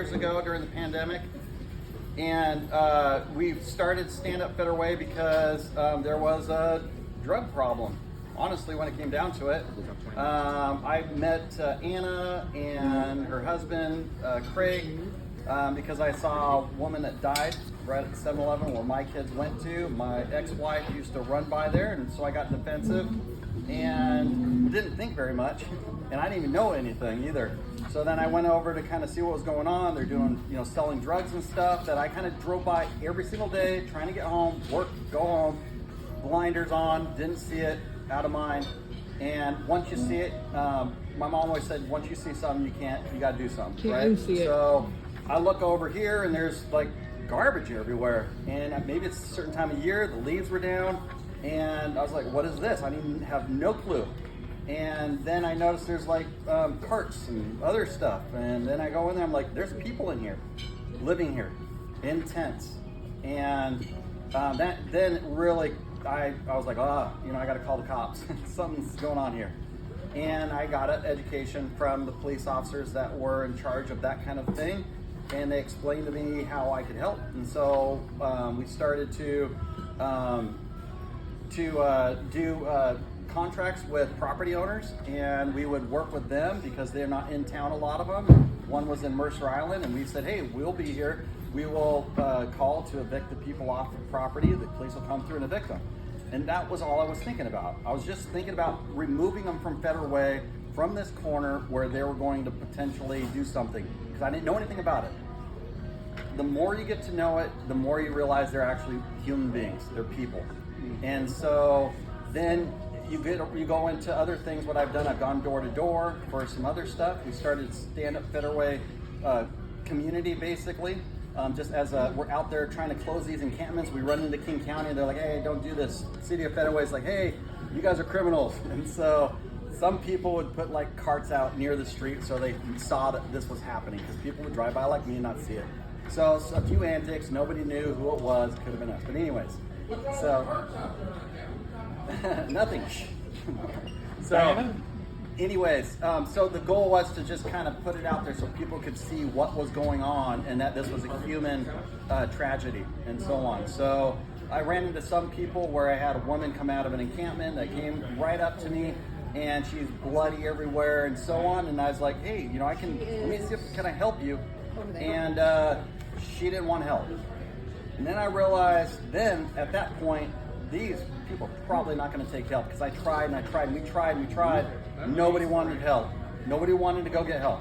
Years ago during the pandemic, and we started Stand Up Federal Way because there was a drug problem. Honestly, when it came down to it, I met Anna and her husband Craig because I saw a woman that died right at 7-Eleven where my kids went to. My ex-wife used to run by there, and so I got defensive and didn't think very much, and I didn't even know anything either. So then I went over to kind of see what was going on. They're doing, selling drugs and stuff that I kind of drove by every single day, trying to get home, work, go home, blinders on, didn't see it, out of mind. And once you see it, my mom always said, once you see something, you got to do something, Can't right? unsee it. So I look over here and there's like garbage everywhere. And maybe it's a certain time of year, the leaves were down. And I was like, what is this? I didn't have no clue. And then I noticed there's like carts and other stuff. And then I go in there, I'm like, there's people in here, living here, in tents. And then really, I was like, I got to call the cops. Something's going on here. And I got an education from the police officers that were in charge of that kind of thing. And they explained to me how I could help. And so we started to do contracts with property owners, and we would work with them because they're not in town, a lot of them. One was in Mercer Island, and we said, hey, we'll be here. We will call to evict the people off the property. The police will come through and evict them. And that was all I was thinking about. I was just thinking about removing them from Federal Way, from this corner where they were going to potentially do something, because I didn't know anything about it. The more you get to know it, the more you realize they're actually human beings. They're people. And so then you go into other things. What I've done, I've gone door to door for some other stuff. We started Stand Up Federal Way community, basically. Just as we're out there trying to close these encampments, we run into King County and they're like, hey, don't do this. City of Federal Way is like, hey, you guys are criminals. And so some people would put like carts out near the street so they saw that this was happening, because people would drive by like me and not see it. So a few antics, nobody knew who it was, could have been us. But anyways, so nothing. So anyways, so the goal was to just kind of put it out there so people could see what was going on and that this was a human tragedy and so on. So I ran into some people where I had a woman come out of an encampment that came right up to me, and she's bloody everywhere and so on. And I was like, hey, let me see can I help you? And she didn't want help. And then I realized at that point, these people are probably not going to take help, because I tried and I tried and we tried and we tried. Nobody wanted help. Nobody wanted to go get help.